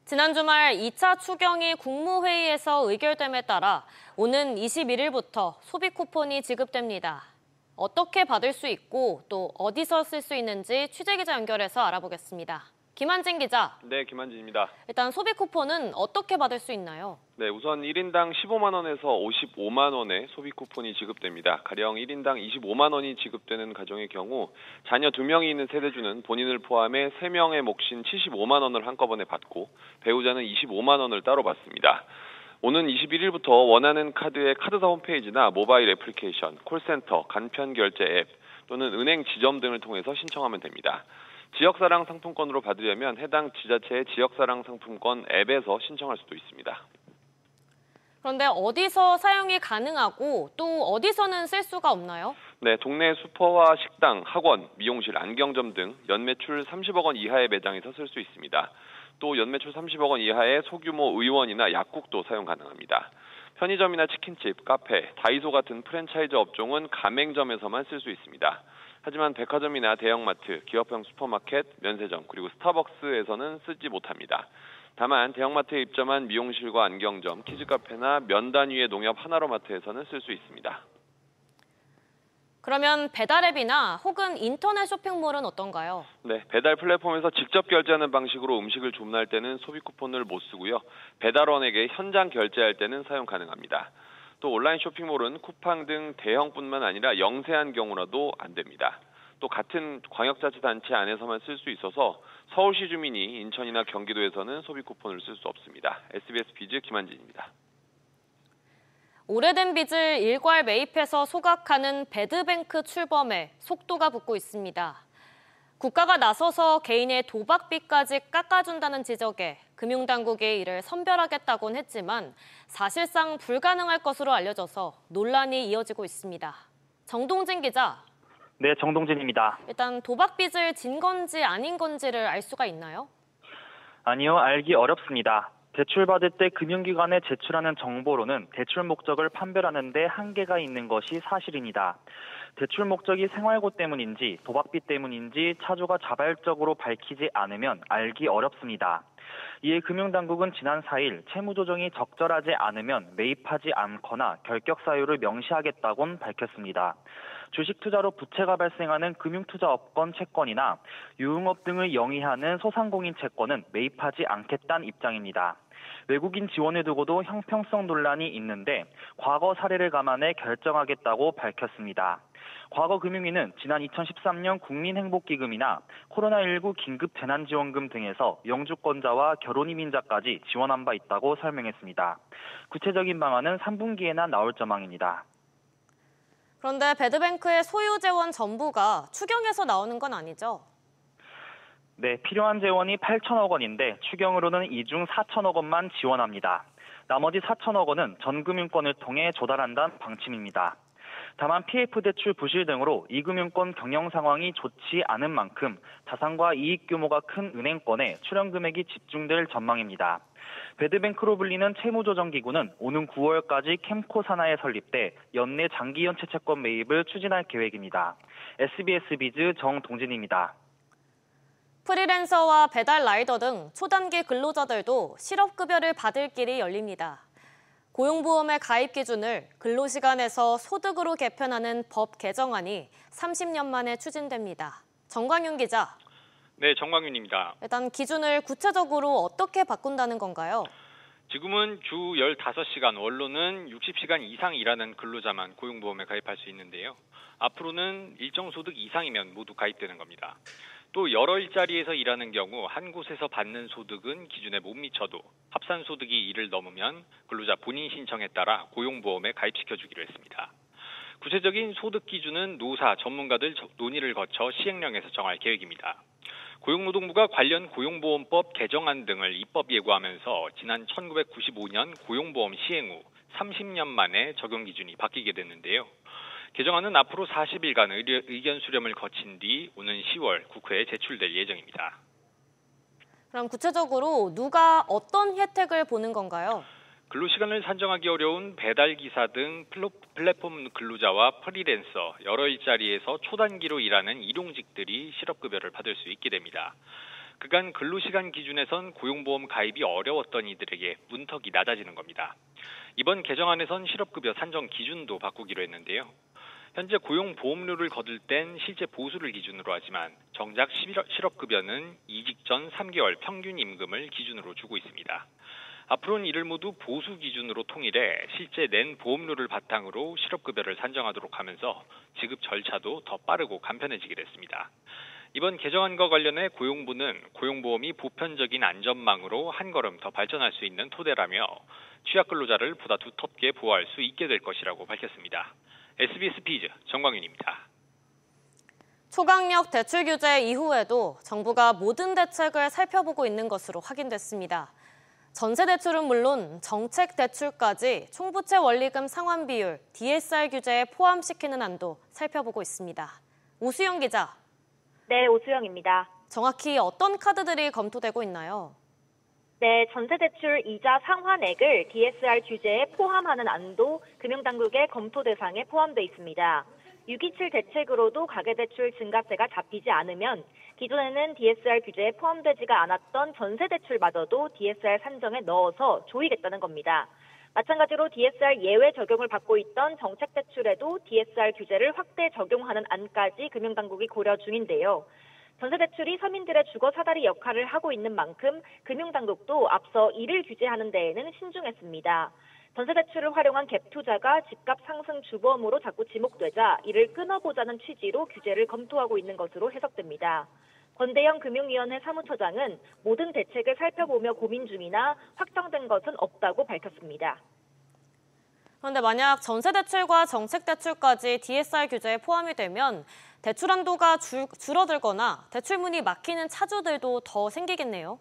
지난 주말 2차 추경이 국무회의에서 의결됨에 따라 오는 21일부터 소비 쿠폰이 지급됩니다. 어떻게 받을 수 있고 또 어디서 쓸 수 있는지 취재기자 연결해서 알아보겠습니다. 김한진 기자. 네, 김한진입니다. 일단 소비 쿠폰은 어떻게 받을 수 있나요? 네, 우선 1인당 15만 원에서 55만 원의 소비 쿠폰이 지급됩니다. 가령 1인당 25만 원이 지급되는 가정의 경우 자녀 2명이 있는 세대주는 본인을 포함해 3명의 몫인 75만 원을 한꺼번에 받고 배우자는 25만 원을 따로 받습니다. 오는 21일부터 원하는 카드의 카드사 홈페이지나 모바일 애플리케이션, 콜센터, 간편결제 앱 또는 은행 지점 등을 통해서 신청하면 됩니다. 지역사랑 상품권으로 받으려면 해당 지자체의 지역사랑 상품권 앱에서 신청할 수도 있습니다. 그런데 어디서 사용이 가능하고 또 어디서는 쓸 수가 없나요? 네, 동네 슈퍼와 식당, 학원, 미용실, 안경점 등 연매출 30억 원 이하의 매장에서 쓸 수 있습니다. 또 연매출 30억 원 이하의 소규모 의원이나 약국도 사용 가능합니다. 편의점이나 치킨집, 카페, 다이소 같은 프랜차이즈 업종은 가맹점에서만 쓸 수 있습니다. 하지만 백화점이나 대형마트, 기업형 슈퍼마켓, 면세점, 그리고 스타벅스에서는 쓰지 못합니다. 다만 대형마트에 입점한 미용실과 안경점, 키즈카페나 면 단위의 농협 하나로마트에서는 쓸 수 있습니다. 그러면 배달앱이나 혹은 인터넷 쇼핑몰은 어떤가요? 네, 배달 플랫폼에서 직접 결제하는 방식으로 음식을 주문할 때는 소비 쿠폰을 못 쓰고요. 배달원에게 현장 결제할 때는 사용 가능합니다. 또 온라인 쇼핑몰은 쿠팡 등 대형뿐만 아니라 영세한 경우라도 안 됩니다. 또 같은 광역자치단체 안에서만 쓸 수 있어서 서울시 주민이 인천이나 경기도에서는 소비 쿠폰을 쓸 수 없습니다. SBS 비즈 김한진입니다. 오래된 빚을 일괄 매입해서 소각하는 배드뱅크 출범에 속도가 붙고 있습니다. 국가가 나서서 개인의 도박빚까지 깎아준다는 지적에 금융당국이 이를 선별하겠다곤 했지만 사실상 불가능할 것으로 알려져서 논란이 이어지고 있습니다. 정동진 기자. 네, 정동진입니다. 일단 도박빚을 진 건지 아닌 건지를 알 수가 있나요? 아니요, 알기 어렵습니다. 대출받을 때 금융기관에 제출하는 정보로는 대출 목적을 판별하는 데 한계가 있는 것이 사실입니다. 대출 목적이 생활고 때문인지 도박빚 때문인지 차주가 자발적으로 밝히지 않으면 알기 어렵습니다. 이에 금융당국은 지난 4일 채무조정이 적절하지 않으면 매입하지 않거나 결격 사유를 명시하겠다곤 밝혔습니다. 주식 투자로 부채가 발생하는 금융투자업권 채권이나 유흥업 등을 영위하는 소상공인 채권은 매입하지 않겠다는 입장입니다. 외국인 지원을 두고도 형평성 논란이 있는데 과거 사례를 감안해 결정하겠다고 밝혔습니다. 과거 금융위는 지난 2013년 국민행복기금이나 코로나19 긴급재난지원금 등에서 영주권자와 결혼이민자까지 지원한 바 있다고 설명했습니다. 구체적인 방안은 3분기에나 나올 전망입니다. 그런데 배드뱅크의 소유 재원 전부가 추경에서 나오는 건 아니죠? 네, 필요한 재원이 8천억 원인데 추경으로는 이 중 4천억 원만 지원합니다. 나머지 4천억 원은 전금융권을 통해 조달한다는 방침입니다. 다만 PF 대출 부실 등으로 이금융권 경영 상황이 좋지 않은 만큼 자산과 이익 규모가 큰 은행권에 출연 금액이 집중될 전망입니다. 배드뱅크로 불리는 채무조정기구는 오는 9월까지 캠코 산하에 설립돼 연내 장기연체 채권 매입을 추진할 계획입니다. SBS 비즈 정동진입니다. 프리랜서와 배달 라이더 등 초단기 근로자들도 실업급여를 받을 길이 열립니다. 고용보험의 가입 기준을 근로시간에서 소득으로 개편하는 법 개정안이 30년 만에 추진됩니다. 정광윤 기자. 네, 정광윤입니다. 일단 기준을 구체적으로 어떻게 바꾼다는 건가요? 지금은 주 15시간, 원로는 60시간 이상 일하는 근로자만 고용보험에 가입할 수 있는데요. 앞으로는 일정 소득 이상이면 모두 가입되는 겁니다. 또 여러 일자리에서 일하는 경우 한 곳에서 받는 소득은 기준에 못 미쳐도 합산 소득이 이를 넘으면 근로자 본인 신청에 따라 고용보험에 가입시켜주기로 했습니다. 구체적인 소득 기준은 노사 전문가들 논의를 거쳐 시행령에서 정할 계획입니다. 고용노동부가 관련 고용보험법 개정안 등을 입법 예고하면서 지난 1995년 고용보험 시행 후 30년 만에 적용 기준이 바뀌게 됐는데요. 개정안은 앞으로 40일간 의견 수렴을 거친 뒤 오는 10월 국회에 제출될 예정입니다. 그럼 구체적으로 누가 어떤 혜택을 보는 건가요? 근로시간을 산정하기 어려운 배달기사 등 플랫폼 근로자와 프리랜서, 여러 일자리에서 초단기로 일하는 일용직들이 실업급여를 받을 수 있게 됩니다. 그간 근로시간 기준에선 고용보험 가입이 어려웠던 이들에게 문턱이 낮아지는 겁니다. 이번 개정안에선 실업급여 산정 기준도 바꾸기로 했는데요. 현재 고용보험료를 거둘 땐 실제 보수를 기준으로 하지만 정작 실업급여는 이직 전 3개월 평균 임금을 기준으로 주고 있습니다. 앞으로는 이를 모두 보수 기준으로 통일해 실제 낸 보험료를 바탕으로 실업급여를 산정하도록 하면서 지급 절차도 더 빠르고 간편해지게 됐습니다. 이번 개정안과 관련해 고용부는 고용보험이 보편적인 안전망으로 한 걸음 더 발전할 수 있는 토대라며 취약 근로자를 보다 두텁게 보호할 수 있게 될 것이라고 밝혔습니다. SBS 비즈 정광윤입니다. 초강력 대출 규제 이후에도 정부가 모든 대책을 살펴보고 있는 것으로 확인됐습니다. 전세 대출은 물론 정책 대출까지 총부채 원리금 상환 비율 DSR 규제에 포함시키는 안도 살펴보고 있습니다. 오수영 기자. 네, 오수영입니다. 정확히 어떤 카드들이 검토되고 있나요? 네, 전세대출 이자 상환액을 DSR 규제에 포함하는 안도 금융당국의 검토 대상에 포함돼 있습니다. 627 대책으로도 가계대출 증가세가 잡히지 않으면 기존에는 DSR 규제에 포함되지가 않았던 전세대출마저도 DSR 산정에 넣어서 조이겠다는 겁니다. 마찬가지로 DSR 예외 적용을 받고 있던 정책대출에도 DSR 규제를 확대 적용하는 안까지 금융당국이 고려 중인데요. 전세대출이 서민들의 주거 사다리 역할을 하고 있는 만큼 금융당국도 앞서 이를 규제하는 데에는 신중했습니다. 전세대출을 활용한 갭 투자가 집값 상승 주범으로 자꾸 지목되자 이를 끊어보자는 취지로 규제를 검토하고 있는 것으로 해석됩니다. 권대영 금융위원회 사무처장은 모든 대책을 살펴보며 고민 중이나 확정된 것은 없다고 밝혔습니다. 그런데 만약 전세대출과 정책대출까지 DSR 규제에 포함이 되면 대출 한도가 줄어들거나 대출문이 막히는 차주들도 더 생기겠네요.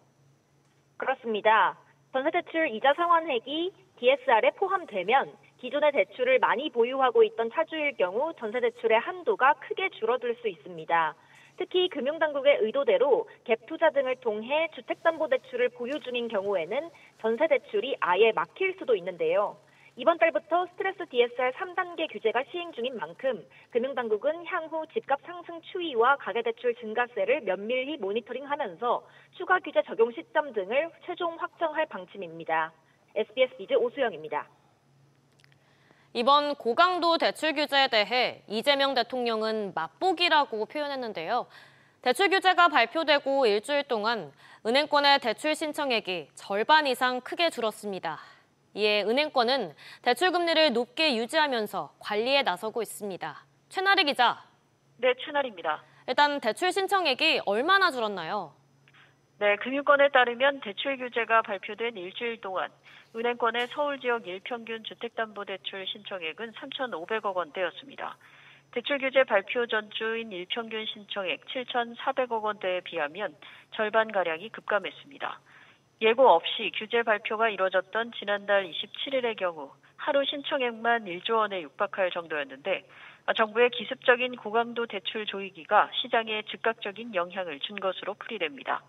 그렇습니다. 전세대출 이자 상환액이 DSR에 포함되면 기존의 대출을 많이 보유하고 있던 차주일 경우 전세대출의 한도가 크게 줄어들 수 있습니다. 특히 금융당국의 의도대로 갭 투자 등을 통해 주택담보대출을 보유 중인 경우에는 전세대출이 아예 막힐 수도 있는데요. 이번 달부터 스트레스 DSR 3단계 규제가 시행 중인 만큼 금융당국은 향후 집값 상승 추이와 가계대출 증가세를 면밀히 모니터링하면서 추가 규제 적용 시점 등을 최종 확정할 방침입니다. SBS 비즈 오수영입니다. 이번 고강도 대출 규제에 대해 이재명 대통령은 맛보기라고 표현했는데요. 대출 규제가 발표되고 일주일 동안 은행권의 대출 신청액이 절반 이상 크게 줄었습니다. 이에 은행권은 대출 금리를 높게 유지하면서 관리에 나서고 있습니다. 최나리 기자. 네, 최나리입니다. 일단 대출 신청액이 얼마나 줄었나요? 네, 금융권에 따르면 대출 규제가 발표된 일주일 동안 은행권의 서울 지역 일평균 주택담보대출 신청액은 3,500억 원대였습니다. 대출 규제 발표 전주인 일평균 신청액 7,400억 원대에 비하면 절반가량이 급감했습니다. 예고 없이 규제 발표가 이뤄졌던 지난달 27일의 경우 하루 신청액만 1조 원에 육박할 정도였는데 정부의 기습적인 고강도 대출 조이기가 시장에 즉각적인 영향을 준 것으로 풀이됩니다.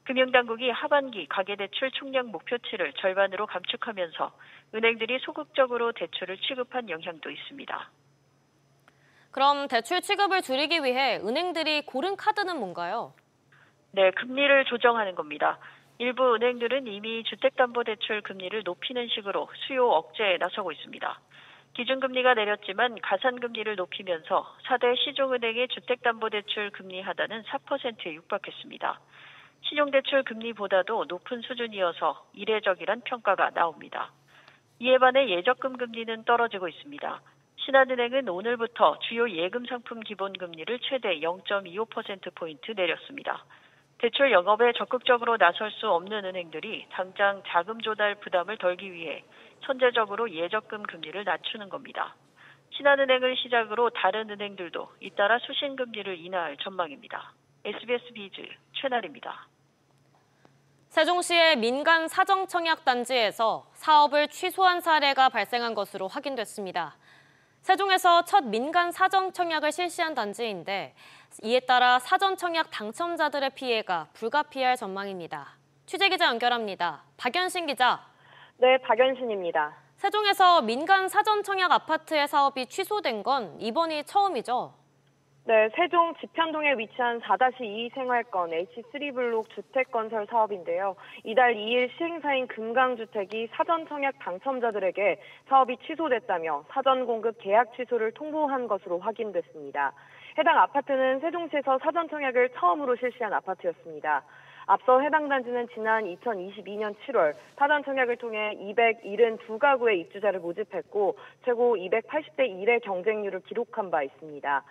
금융당국이 하반기 가계대출 총량 목표치를 절반으로 감축하면서 은행들이 소극적으로 대출을 취급한 영향도 있습니다. 그럼 대출 취급을 줄이기 위해 은행들이 고른 카드는 뭔가요? 네, 금리를 조정하는 겁니다. 일부 은행들은 이미 주택담보대출 금리를 높이는 식으로 수요 억제에 나서고 있습니다. 기준금리가 내렸지만 가산금리를 높이면서 4대 시중은행의 주택담보대출 금리 하단은 4%에 육박했습니다. 신용대출 금리보다도 높은 수준이어서 이례적이란 평가가 나옵니다. 이에 반해 예적금 금리는 떨어지고 있습니다. 신한은행은 오늘부터 주요 예금 상품 기본금리를 최대 0.25%포인트 내렸습니다. 대출 영업에 적극적으로 나설 수 없는 은행들이 당장 자금 조달 부담을 덜기 위해 선제적으로 예적금 금리를 낮추는 겁니다. 신한은행을 시작으로 다른 은행들도 잇따라 수신금리를 인하할 전망입니다. SBS 비즈 최나리입니다. 세종시의 민간 사정청약단지에서 사업을 취소한 사례가 발생한 것으로 확인됐습니다. 세종에서 첫 민간 사정청약을 실시한 단지인데 이에 따라 사전청약 당첨자들의 피해가 불가피할 전망입니다. 취재기자 연결합니다. 박연신 기자. 네, 박연신입니다. 세종에서 민간 사전청약 아파트의 사업이 취소된 건 이번이 처음이죠? 네, 세종 지편동에 위치한 4-2 생활권 H3블록 주택건설 사업인데요. 이달 2일 시행사인 금강주택이 사전 청약 당첨자들에게 사업이 취소됐다며 사전 공급 계약 취소를 통보한 것으로 확인됐습니다. 해당 아파트는 세종시에서 사전 청약을 처음으로 실시한 아파트였습니다. 앞서 해당 단지는 지난 2022년 7월 사전 청약을 통해 272가구의 입주자를 모집했고 최고 280대 1의 경쟁률을 기록한 바 있습니다.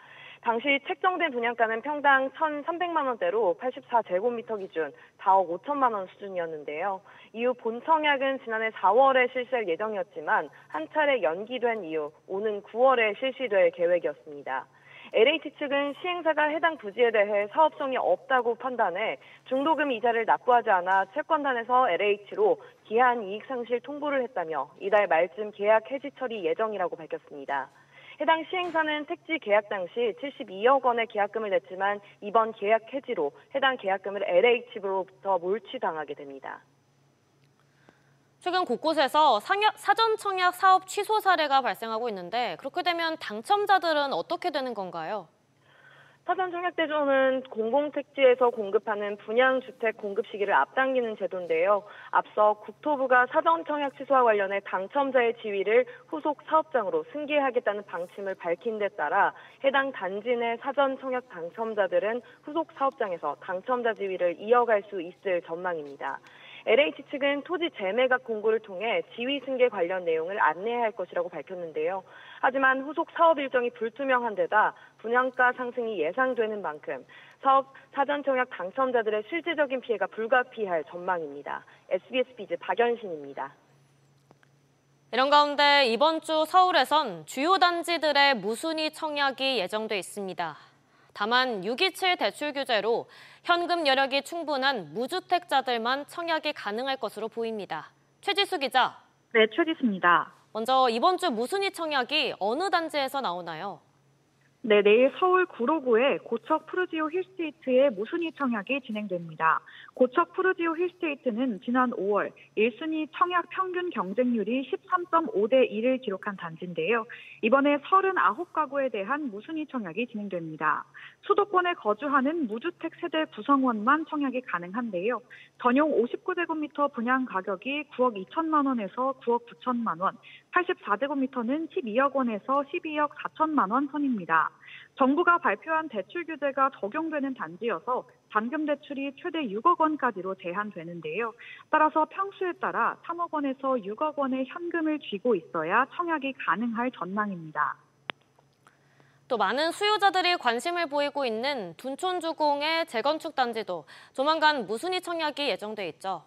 당시 책정된 분양가는 평당 1,300만 원대로 84제곱미터 기준 4억 5천만 원 수준이었는데요. 이후 본청약은 지난해 4월에 실시할 예정이었지만 한 차례 연기된 이후 오는 9월에 실시될 계획이었습니다. LH 측은 시행사가 해당 부지에 대해 사업성이 없다고 판단해 중도금 이자를 납부하지 않아 채권단에서 LH로 기한 이익상실 통보를 했다며 이달 말쯤 계약 해지 처리 예정이라고 밝혔습니다. 해당 시행사는 택지 계약 당시 72억 원의 계약금을 냈지만 이번 계약 해지로 해당 계약금을 LH로부터 몰취당하게 됩니다. 최근 곳곳에서 사전 청약 사업 취소 사례가 발생하고 있는데 그렇게 되면 당첨자들은 어떻게 되는 건가요? 사전 청약 대조는 공공택지에서 공급하는 분양주택 공급 시기를 앞당기는 제도인데요. 앞서 국토부가 사전 청약 취소와 관련해 당첨자의 지위를 후속 사업장으로 승계하겠다는 방침을 밝힌 데 따라 해당 단지 내 사전 청약 당첨자들은 후속 사업장에서 당첨자 지위를 이어갈 수 있을 전망입니다. LH 측은 토지 재매각 공고를 통해 지위 승계 관련 내용을 안내할 것이라고 밝혔는데요. 하지만 후속 사업 일정이 불투명한 데다 분양가 상승이 예상되는 만큼 사업 사전 청약 당첨자들의 실질적인 피해가 불가피할 전망입니다. SBS 비즈 박연신입니다. 이런 가운데 이번 주 서울에선 주요 단지들의 무순위 청약이 예정돼 있습니다. 다만 627 대출 규제로 현금 여력이 충분한 무주택자들만 청약이 가능할 것으로 보입니다. 최지수 기자. 네, 최지수입니다. 먼저 이번 주 무순위 청약이 어느 단지에서 나오나요? 네, 내일 서울 구로구의 고척 푸르지오 힐스테이트의 무순위 청약이 진행됩니다. 고척 푸르지오 힐스테이트는 지난 5월 1순위 청약 평균 경쟁률이 13.5대 1을 기록한 단지인데요. 이번에 39가구에 대한 무순위 청약이 진행됩니다. 수도권에 거주하는 무주택 세대 구성원만 청약이 가능한데요. 전용 59제곱미터 분양 가격이 9억 2천만 원에서 9억 9천만 원, 84제곱미터는 12억 원에서 12억 4천만 원 선입니다. 정부가 발표한 대출 규제가 적용되는 단지여서 잔금 대출이 최대 6억 원까지로 제한되는데요. 따라서 평수에 따라 3억 원에서 6억 원의 현금을 쥐고 있어야 청약이 가능할 전망입니다. 또 많은 수요자들이 관심을 보이고 있는 둔촌주공의 재건축 단지도 조만간 무순위 청약이 예정돼 있죠.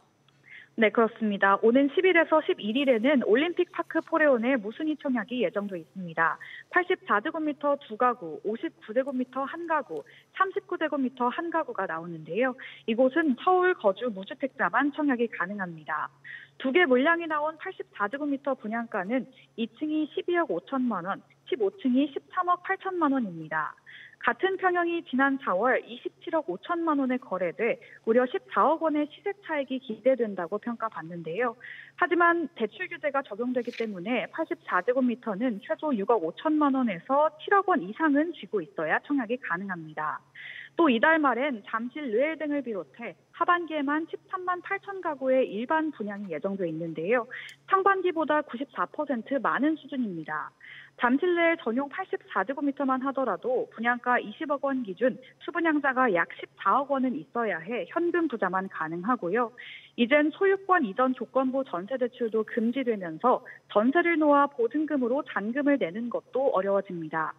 네, 그렇습니다. 오는 10일에서 11일에는 올림픽파크 포레온의 무순위 청약이 예정돼 있습니다. 84제곱미터 2가구, 59제곱미터 1가구, 39제곱미터 1가구가 나오는데요. 이곳은 서울 거주 무주택자만 청약이 가능합니다. 두 개 물량이 나온 84제곱미터 분양가는 2층이 12억 5천만 원, 15층이 13억 8천만 원입니다. 같은 평형이 지난 4월 27억 5천만 원에 거래돼 무려 14억 원의 시세 차익이 기대된다고 평가받는데요. 하지만 대출 규제가 적용되기 때문에 84제곱미터는 최소 6억 5천만 원에서 7억 원 이상은 쥐고 있어야 청약이 가능합니다. 또 이달 말엔 잠실 르엘 등을 비롯해 하반기에만 13만 8천 가구의 일반 분양이 예정돼 있는데요. 상반기보다 94% 많은 수준입니다. 잠실 르엘 전용 84제곱미터만 하더라도 분양가 20억 원 기준 수분양자가 약 14억 원은 있어야 해 현금 부자만 가능하고요. 이젠 소유권 이전 조건부 전세 대출도 금지되면서 전세를 놓아 보증금으로 잔금을 내는 것도 어려워집니다.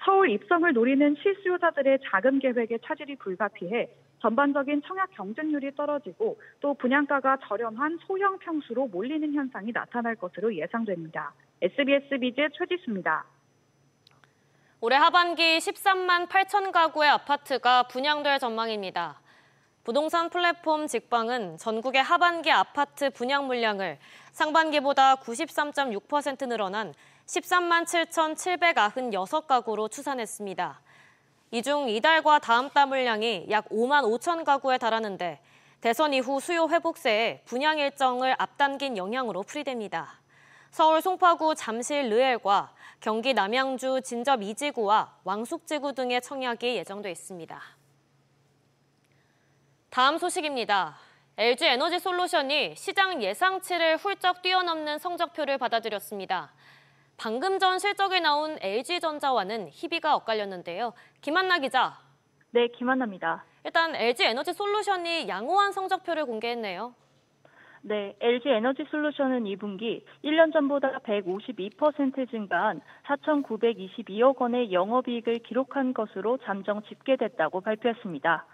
서울 입성을 노리는 실수요자들의 자금 계획에 차질이 불가피해 전반적인 청약 경쟁률이 떨어지고 또 분양가가 저렴한 소형 평수로 몰리는 현상이 나타날 것으로 예상됩니다. SBS 비즈 최지수입니다. 올해 하반기 13만 8천 가구의 아파트가 분양될 전망입니다. 부동산 플랫폼 직방은 전국의 하반기 아파트 분양 물량을 상반기보다 93.6% 늘어난 13만 7,796가구로 추산했습니다. 이 중 이달과 다음 달 물량이 약 5만 5천 가구에 달하는데 대선 이후 수요 회복세에 분양 일정을 앞당긴 영향으로 풀이됩니다. 서울 송파구 잠실 르엘과 경기 남양주 진접 이지구와 왕숙지구 등의 청약이 예정돼 있습니다. 다음 소식입니다. LG에너지솔루션이 시장 예상치를 훌쩍 뛰어넘는 성적표를 받아들였습니다. 방금 전 실적이 나온 LG전자와는 희비가 엇갈렸는데요. 김한나 기자. 네, 김한나입니다. 일단 LG에너지솔루션이 양호한 성적표를 공개했네요. 네, LG에너지솔루션은 2분기 1년 전보다 152% 증가한 4,922억 원의 영업이익을 기록한 것으로 잠정 집계됐다고 발표했습니다.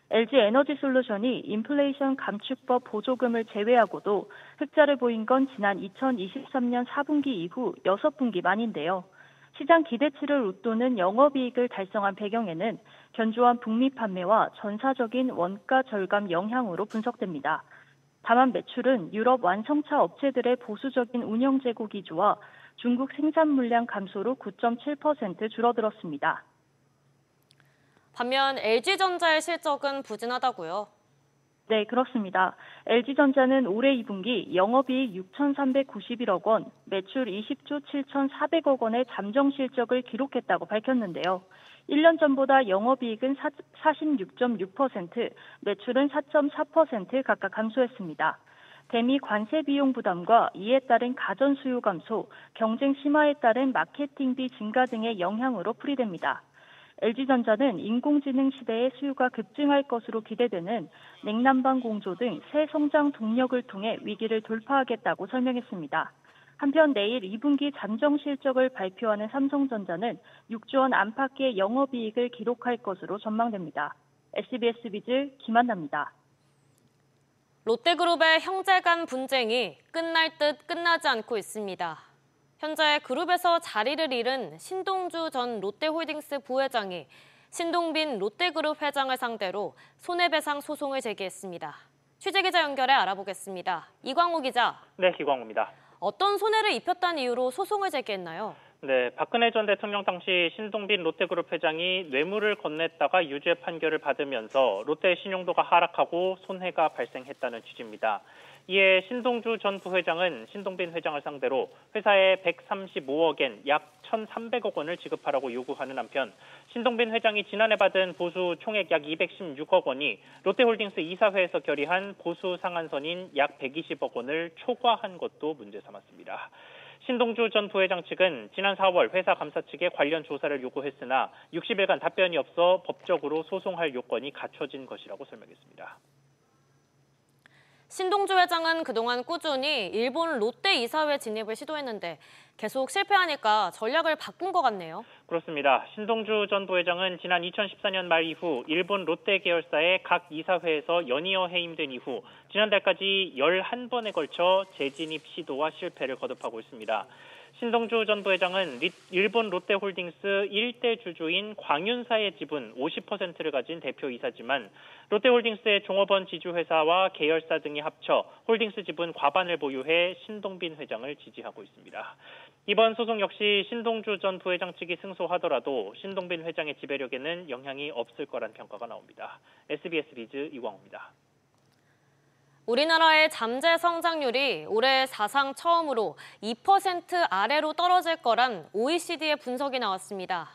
LG에너지솔루션이 인플레이션 감축법 보조금을 제외하고도 흑자를 보인 건 지난 2023년 4분기 이후 6분기 만인데요. 시장 기대치를 웃도는 영업이익을 달성한 배경에는 견조한 북미 판매와 전사적인 원가 절감 영향으로 분석됩니다. 다만 매출은 유럽 완성차 업체들의 보수적인 운영 재고 기조와 중국 생산 물량 감소로 9.7% 줄어들었습니다. 반면 LG전자의 실적은 부진하다고요? 네, 그렇습니다. LG전자는 올해 2분기 영업이익 6,391억 원, 매출 20조 7,400억 원의 잠정 실적을 기록했다고 밝혔는데요. 1년 전보다 영업이익은 46.6%, 매출은 4.4% 각각 감소했습니다. 대미 관세 비용 부담과 이에 따른 가전 수요 감소, 경쟁 심화에 따른 마케팅비 증가 등의 영향으로 풀이됩니다. LG전자는 인공지능 시대의 수요가 급증할 것으로 기대되는 냉난방 공조 등 새 성장 동력을 통해 위기를 돌파하겠다고 설명했습니다. 한편 내일 2분기 잠정 실적을 발표하는 삼성전자는 6조 원 안팎의 영업이익을 기록할 것으로 전망됩니다. SBS 비즈 김한나입니다. 롯데그룹의 형제 간 분쟁이 끝날 듯 끝나지 않고 있습니다. 현재 그룹에서 자리를 잃은 신동주 전 롯데홀딩스 부회장이 신동빈 롯데그룹 회장을 상대로 손해배상 소송을 제기했습니다. 취재기자 연결해 알아보겠습니다. 이광호 기자. 네, 이광호입니다. 어떤 손해를 입혔다는 이유로 소송을 제기했나요? 네, 박근혜 전 대통령 당시 신동빈 롯데그룹 회장이 뇌물을 건넸다가 유죄 판결을 받으면서 롯데의 신용도가 하락하고 손해가 발생했다는 취지입니다. 이에 신동주 전 부회장은 신동빈 회장을 상대로 회사에 135억엔 약 1,300억 원을 지급하라고 요구하는 한편 신동빈 회장이 지난해 받은 보수 총액 약 216억 원이 롯데홀딩스 이사회에서 결의한 보수 상한선인 약 120억 원을 초과한 것도 문제 삼았습니다. 신동주 전 부회장 측은 지난 4월 회사 감사 측에 관련 조사를 요구했으나 60일간 답변이 없어 법적으로 소송할 요건이 갖춰진 것이라고 설명했습니다. 신동주 회장은 그동안 꾸준히 일본 롯데 이사회 진입을 시도했는데 계속 실패하니까 전략을 바꾼 것 같네요. 그렇습니다. 신동주 전 부회장은 지난 2014년 말 이후 일본 롯데 계열사의 각 이사회에서 연이어 해임된 이후 지난달까지 11번에 걸쳐 재진입 시도와 실패를 거듭하고 있습니다. 신동주 전 부회장은 일본 롯데홀딩스 1대 주주인 광윤사의 지분 50%를 가진 대표이사지만 롯데홀딩스의 종업원 지주회사와 계열사 등이 합쳐 홀딩스 지분 과반을 보유해 신동빈 회장을 지지하고 있습니다. 이번 소송 역시 신동주 전 부회장 측이 승소하더라도 신동빈 회장의 지배력에는 영향이 없을 거란 평가가 나옵니다. SBS 비즈 이광호입니다. 우리나라의 잠재 성장률이 올해 사상 처음으로 2% 아래로 떨어질 거란 OECD의 분석이 나왔습니다.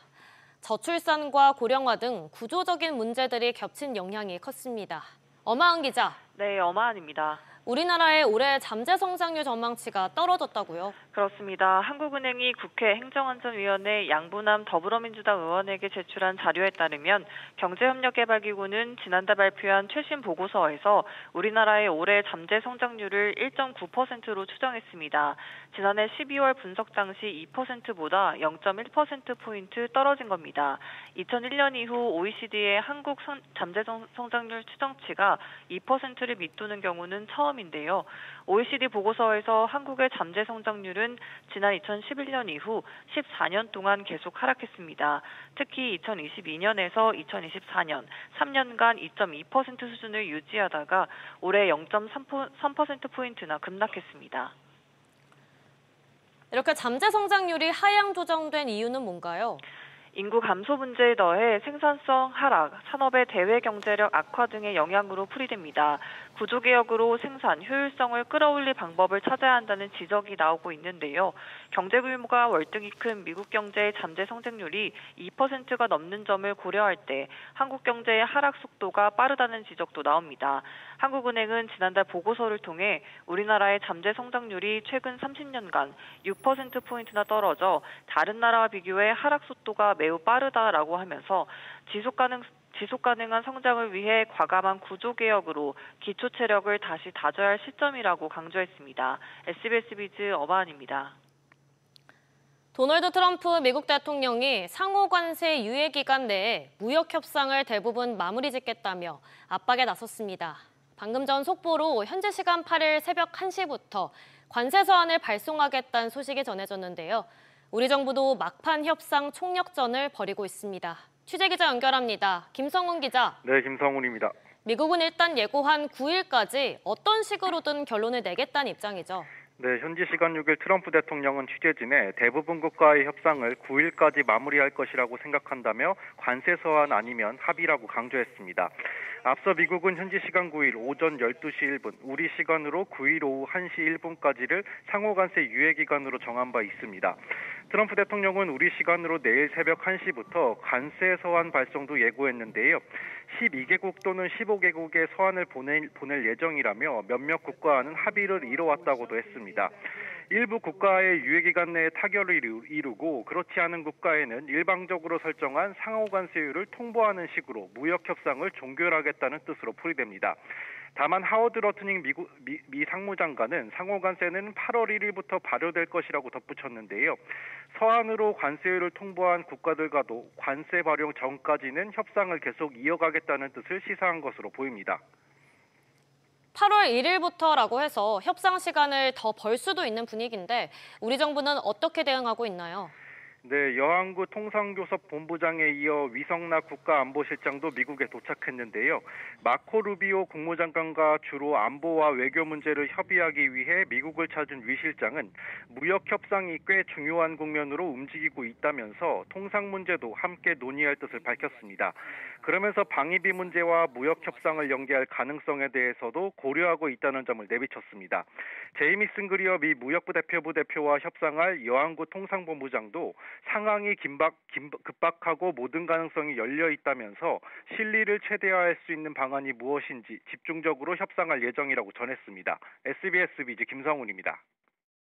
저출산과 고령화 등 구조적인 문제들이 겹친 영향이 컸습니다. 엄하은 기자. 네, 엄하은입니다. 우리나라의 올해 잠재 성장률 전망치가 떨어졌다고요? 그렇습니다. 한국은행이 국회 행정안전위원회 양부남 더불어민주당 의원에게 제출한 자료에 따르면 경제협력개발기구는 지난달 발표한 최신 보고서에서 우리나라의 올해 잠재 성장률을 1.9%로 추정했습니다. 지난해 12월 분석 당시 2%보다 0.1%포인트 떨어진 겁니다. 2001년 이후 OECD의 한국 잠재 성장률 추정치가 2%를 밑도는 경우는 처음인데요. OECD 보고서에서 한국의 잠재 성장률은 지난 2011년 이후 14년 동안 계속 하락했습니다. 특히 2022년에서 2024년 3년간 2.2% 수준을 유지하다가 올해 0.3%포인트나 급락했습니다. 이렇게 잠재 성장률이 하향 조정된 이유는 뭔가요? 인구 감소 문제에 더해 생산성 하락, 산업의 대외 경제력 악화 등의 영향으로 풀이됩니다. 구조개혁으로 생산, 효율성을 끌어올릴 방법을 찾아야 한다는 지적이 나오고 있는데요. 경제 규모가 월등히 큰 미국 경제의 잠재 성장률이 2%가 넘는 점을 고려할 때 한국 경제의 하락 속도가 빠르다는 지적도 나옵니다. 한국은행은 지난달 보고서를 통해 우리나라의 잠재 성장률이 최근 30년간 6%포인트나 떨어져 다른 나라와 비교해 하락 속도가 매우 빠르다라고 하면서 지속 가능한 성장을 위해 과감한 구조개혁으로 기초 체력을 다시 다져야 할 시점이라고 강조했습니다. SBS 비즈 어바한입니다. 도널드 트럼프 미국 대통령이 상호 관세 유예 기간 내에 무역 협상을 대부분 마무리 짓겠다며 압박에 나섰습니다. 방금 전 속보로 현지 시간 8일 새벽 1시부터 관세 서한을 발송하겠다는 소식이 전해졌는데요. 우리 정부도 막판 협상 총력전을 벌이고 있습니다. 취재기자 연결합니다. 김성훈 기자. 네, 김성훈입니다. 미국은 일단 예고한 9일까지 어떤 식으로든 결론을 내겠다는 입장이죠. 네, 현지 시간 6일 트럼프 대통령은 취재진에 대부분 국가의 협상을 9일까지 마무리할 것이라고 생각한다며 관세 서한 아니면 합의라고 강조했습니다. 앞서 미국은 현지 시간 9일 오전 12시 1분, 우리 시간으로 9일 오후 1시 1분까지를 상호관세 유예 기간으로 정한 바 있습니다. 트럼프 대통령은 우리 시간으로 내일 새벽 1시부터 관세 서한 발송도 예고했는데요. 12개국 또는 15개국의 서한을 보낼 예정이라며 몇몇 국가와는 합의를 이뤄왔다고도 했습니다. 일부 국가의 유예기간 내에 타결을 이루고 그렇지 않은 국가에는 일방적으로 설정한 상호관세율을 통보하는 식으로 무역 협상을 종결하겠다는 뜻으로 풀이됩니다. 다만 하워드 러트닝 미 상무장관은 상호관세는 8월 1일부터 발효될 것이라고 덧붙였는데요. 서한으로 관세율을 통보한 국가들과도 관세 발효 전까지는 협상을 계속 이어가겠다는 뜻을 시사한 것으로 보입니다. 8월 1일부터라고 해서 협상 시간을 더 벌 수도 있는 분위기인데 우리 정부는 어떻게 대응하고 있나요? 네, 여한구 통상교섭 본부장에 이어 위성락 국가안보실장도 미국에 도착했는데요. 마코 루비오 국무장관과 주로 안보와 외교 문제를 협의하기 위해 미국을 찾은 위 실장은 무역 협상이 꽤 중요한 국면으로 움직이고 있다면서 통상 문제도 함께 논의할 뜻을 밝혔습니다. 그러면서 방위비 문제와 무역 협상을 연계할 가능성에 대해서도 고려하고 있다는 점을 내비쳤습니다. 제이미슨 그리어 미 무역부 대표부 대표와 협상할 여한구 통상본부장도 상황이 급박하고 모든 가능성이 열려 있다면서 실리를 최대화할 수 있는 방안이 무엇인지 집중적으로 협상할 예정이라고 전했습니다. SBS 비즈 김성훈입니다.